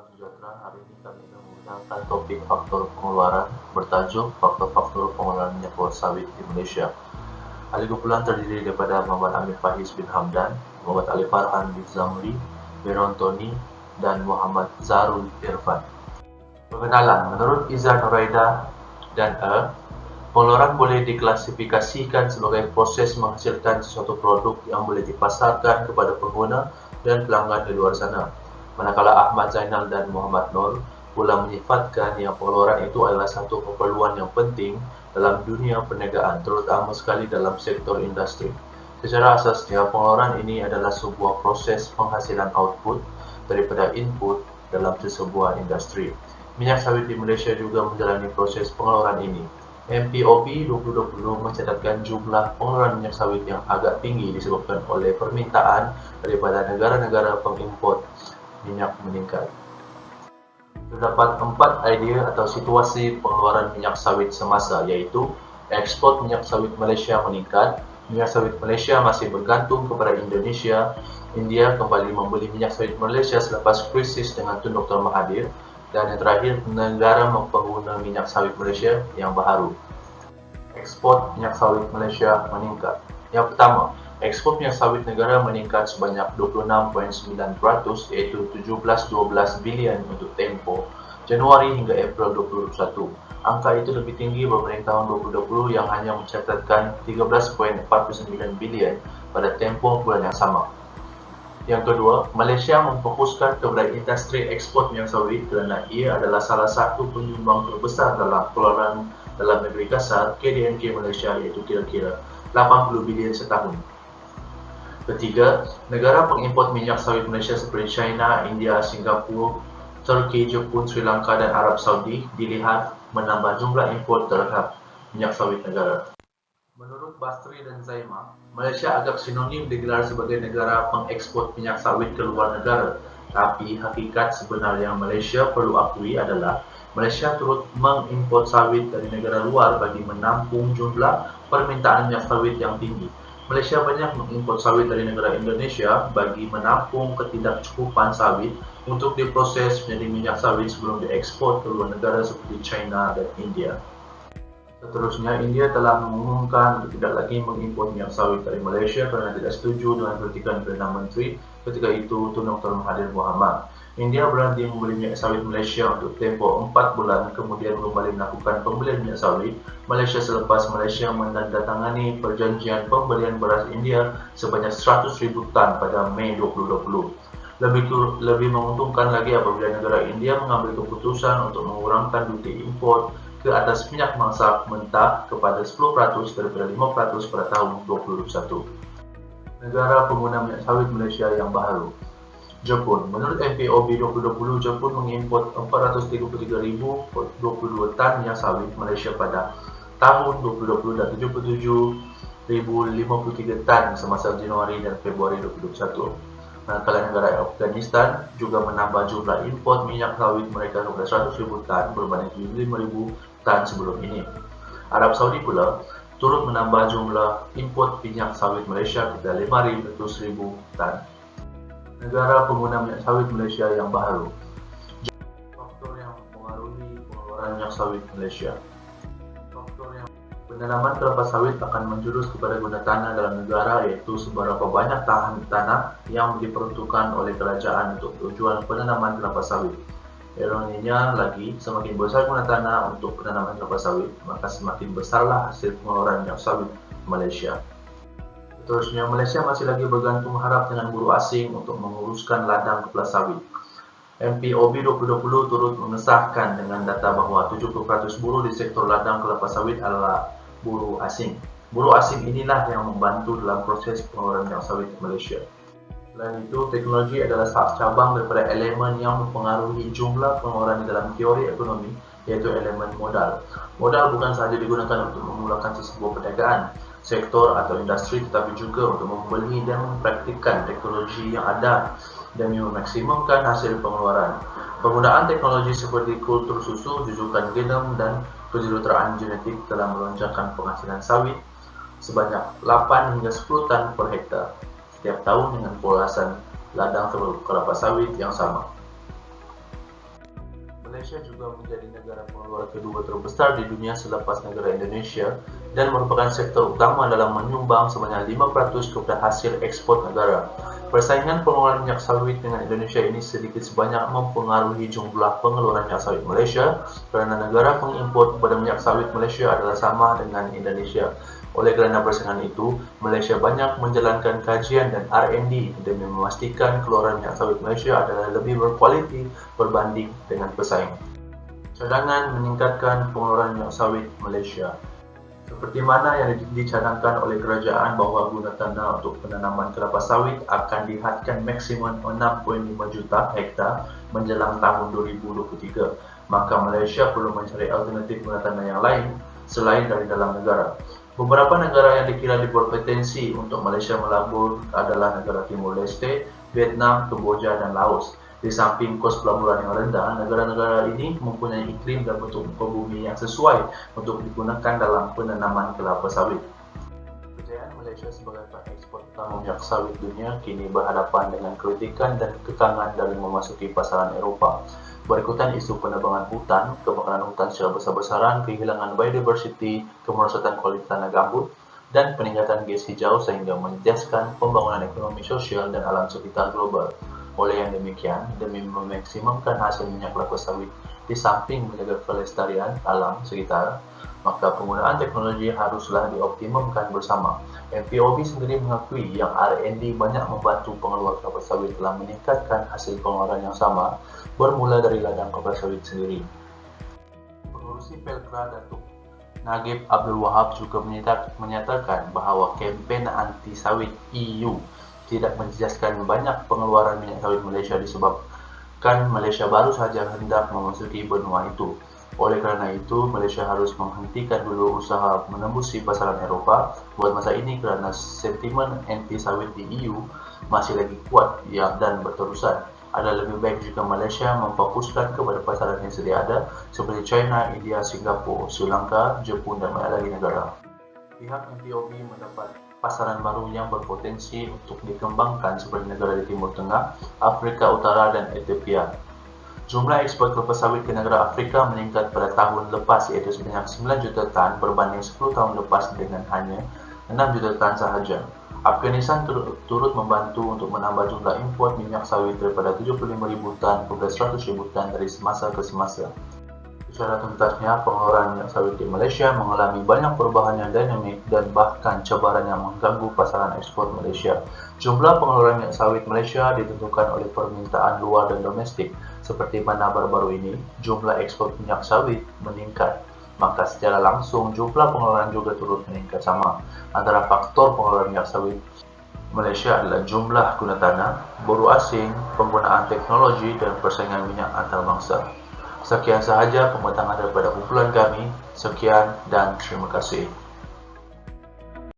Salam sejahtera, hari ini kami akan menggunakan topik faktor pengeluaran bertajuk faktor-faktor pengeluaran minyak sawit di Malaysia. Ahli kumpulan terdiri daripada Muhammad Amir Faiz bin Hamdan, Muhammad Ali Farhan bin Zamri, Beron Tony, dan Muhammad Zarul Irfan. Perkenalan, menurut Iza Nuraida dan pengeluaran boleh diklasifikasikan sebagai proses menghasilkan sesuatu produk yang boleh dipasarkan kepada pengguna dan pelanggan di luar sana. Manakala Ahmad Zainal dan Muhammad Nur pula menyifatkan yang pengeluaran itu adalah satu keperluan yang penting dalam dunia perniagaan, terutama sekali dalam sektor industri. Secara asasnya, pengeluaran ini adalah sebuah proses penghasilan output daripada input dalam sesebuah industri. Minyak sawit di Malaysia juga menjalani proses pengeluaran ini. MPOP 2020 mencatatkan jumlah pengeluaran minyak sawit yang agak tinggi disebabkan oleh permintaan daripada negara-negara pengimport minyak meningkat. Terdapat 4 idea atau situasi pengeluaran minyak sawit semasa, iaitu ekspor minyak sawit Malaysia meningkat, minyak sawit Malaysia masih bergantung kepada Indonesia, India kembali membeli minyak sawit Malaysia selepas krisis dengan Tun Dr. Mahathir, dan yang terakhir, negara pengguna minyak sawit Malaysia yang baharu. Ekspor minyak sawit Malaysia meningkat. Yang pertama, ekspor minyak sawit negara meningkat sebanyak 26.9%, iaitu 17.12 bilion untuk tempoh Januari hingga April 2021. Angka itu lebih tinggi berbanding tahun 2020 yang hanya mencatatkan 13.49 bilion pada tempoh bulan yang sama. Yang kedua, Malaysia memfokuskan kepada industri ekspor minyak sawit kerana ia adalah salah satu penyumbang terbesar dalam pengeluaran dalam negeri kasar KDNK Malaysia, iaitu kira-kira 80 bilion setahun. Ketiga, negara pengimport minyak sawit Malaysia seperti China, India, Singapura, Turki, Jepun, Sri Lanka dan Arab Saudi dilihat menambah jumlah import terhadap minyak sawit negara. Menurut Bastri dan Zaima, Malaysia agak sinonim digelar sebagai negara pengekspor minyak sawit ke luar negara. Tapi hakikat sebenarnya Malaysia perlu akui adalah Malaysia turut mengimport sawit dari negara luar bagi menampung jumlah permintaan minyak sawit yang tinggi. Malaysia banyak mengimport sawit dari negara Indonesia bagi menampung ketidakcukupan sawit untuk diproses menjadi minyak sawit sebelum diekspor ke luar negara seperti China dan India. Seterusnya, India telah mengumumkan untuk tidak lagi mengimport minyak sawit dari Malaysia kerana tidak setuju dengan kritikan Perdana Menteri ketika itu Tun Dr. Mahathir Mohamad. India berhenti membeli minyak sawit Malaysia untuk tempoh 4 bulan, kemudian kembali melakukan pembelian minyak sawit Malaysia selepas Malaysia menandatangani perjanjian pembelian beras India sebanyak 100,000 tan pada Mei 2020. Lebih menguntungkan lagi apabila negara India mengambil keputusan untuk mengurangkan duty import ke atas minyak masak mentah kepada 10% daripada 5% pada tahun 2021. Negara pengguna minyak sawit Malaysia yang baharu. Jepun. Menurut MPOB 2020, Jepun mengimport 433,022 tan minyak sawit Malaysia pada tahun 2020 dan 77,053 tan semasa Januari dan Februari 2021. Manakala negara Afghanistan juga menambah jumlah import minyak sawit mereka kepada 100,000 tan berbanding 75,000 tan sebelum ini. Arab Saudi pula turut menambah jumlah import minyak sawit Malaysia kepada 500,000 tan. Negara pengguna minyak sawit Malaysia yang baharu. Faktor yang mempengaruhi pengeluaran minyak sawit Malaysia. Penanaman kelapa sawit akan menjurus kepada guna tanah dalam negara, iaitu seberapa banyak tanah yang diperuntukkan oleh kerajaan untuk tujuan penanaman kelapa sawit. Ironinya lagi, semakin besar guna tanah untuk penanaman kelapa sawit, maka semakin besarlah hasil pengeluaran minyak sawit Malaysia. Seterusnya, Malaysia masih lagi bergantung harap dengan buruh asing untuk menguruskan ladang kelapa sawit. MPOB 2020 turut mengesahkan dengan data bahawa 70% buruh di sektor ladang kelapa sawit adalah buruh asing. Buruh asing inilah yang membantu dalam proses pengeluaran minyak sawit di Malaysia. Selain itu, teknologi adalah cabang daripada elemen yang mempengaruhi jumlah pengeluaran di dalam teori ekonomi, iaitu elemen modal. Modal bukan sahaja digunakan untuk memulakan sesebuah perniagaan, sektor atau industri, tetapi juga untuk membeli dan mempraktikkan teknologi yang ada demi memaksimumkan hasil pengeluaran. Penggunaan teknologi seperti kultur susu, jujukan genom dan kejuruteraan genetik telah melonjakkan penghasilan sawit sebanyak 8 hingga 10 tan per hektar setiap tahun dengan polasan ladang kelapa sawit yang sama. Malaysia juga menjadi negara pengeluar kedua terbesar di dunia selepas negara Indonesia dan merupakan sektor utama dalam menyumbang sebanyak 5% kepada hasil ekspor negara. Persaingan pengeluaran minyak sawit dengan Indonesia ini sedikit sebanyak mempengaruhi jumlah pengeluaran minyak sawit Malaysia kerana negara pengimport kepada minyak sawit Malaysia adalah sama dengan Indonesia. Oleh kerana persaingan itu, Malaysia banyak menjalankan kajian dan R&D demi memastikan keluaran minyak sawit Malaysia adalah lebih berkualiti berbanding dengan pesaing. Cadangan meningkatkan pengeluaran minyak sawit Malaysia. Seperti mana yang dicadangkan oleh kerajaan bahawa guna tanah untuk penanaman kelapa sawit akan dihadkan maksimum 6.5 juta hektar menjelang tahun 2023, maka Malaysia perlu mencari alternatif guna tanah yang lain selain dari dalam negara. Beberapa negara yang dikira berpotensi untuk Malaysia melabur adalah negara Timur Leste, Vietnam, Kemboja, dan Laos. Di samping kos pelaburan yang rendah, negara-negara ini mempunyai iklim dan bentuk muka bumi yang sesuai untuk digunakan dalam penanaman kelapa sawit. Kejayaan Malaysia sebagai pengekspor utama minyak sawit dunia kini berhadapan dengan kritikan dan kekangan dari memasuki pasaran Eropah. Berikutan isu penebangan hutan, kebakaran hutan secara besar-besaran, kehilangan biodiversity, kemerosotan kualitas tanah gambut, dan peningkatan gas hijau sehingga menjejaskan pembangunan ekonomi sosial dan alam sekitar global. Oleh yang demikian, demi memaksimumkan hasil minyak kelapa sawit di samping menjaga kelestarian alam sekitar, maka penggunaan teknologi haruslah dioptimumkan bersama. MPOB sendiri mengakui yang R&D banyak membantu pengeluar kelapa sawit telah meningkatkan hasil pengeluaran yang sama bermula dari ladang kelapa sawit sendiri. Pengurusi Pelkra Datuk Nagib Abdul Wahab juga menyatakan bahawa kempen anti sawit EU tidak menjejaskan banyak pengeluaran minyak sawit Malaysia disebabkan Malaysia baru saja hendak memasuki benua itu. Oleh kerana itu, Malaysia harus menghentikan dulu usaha menembusi pasaran Eropah buat masa ini kerana sentimen anti sawit di EU masih lagi kuat dan berterusan. Ada lebih baik jika Malaysia memfokuskan kepada pasaran yang sedia ada seperti China, India, Singapura, Sri Lanka, Jepun dan banyak lagi negara. Pihak MPOB mendapat pasaran baru yang berpotensi untuk dikembangkan seperti negara di Timur Tengah, Afrika Utara dan Ethiopia. Jumlah ekspor kelapa sawit ke negara Afrika meningkat pada tahun lepas iaitu sebanyak 9 juta tan berbanding 10 tahun lepas dengan hanya 6 juta tan sahaja. Afghanistan turut membantu untuk menambah jumlah import minyak sawit daripada 75,000 tan kepada 100,000 tan dari semasa ke semasa. Secara tuntasnya, pengeluaran minyak sawit di Malaysia mengalami banyak perubahan yang dinamik dan bahkan cabaran yang mengganggu pasaran ekspor Malaysia. Jumlah pengeluaran minyak sawit Malaysia ditentukan oleh permintaan luar dan domestik. Seperti mana baru-baru ini, jumlah ekspor minyak sawit meningkat, maka secara langsung jumlah pengeluaran juga turut meningkat sama. Antara faktor pengeluaran minyak sawit Malaysia adalah jumlah guna tanah, buruh asing, penggunaan teknologi dan persaingan minyak antarabangsa. Sekian sahaja pembatangan daripada kumpulan kami. Sekian dan terima kasih.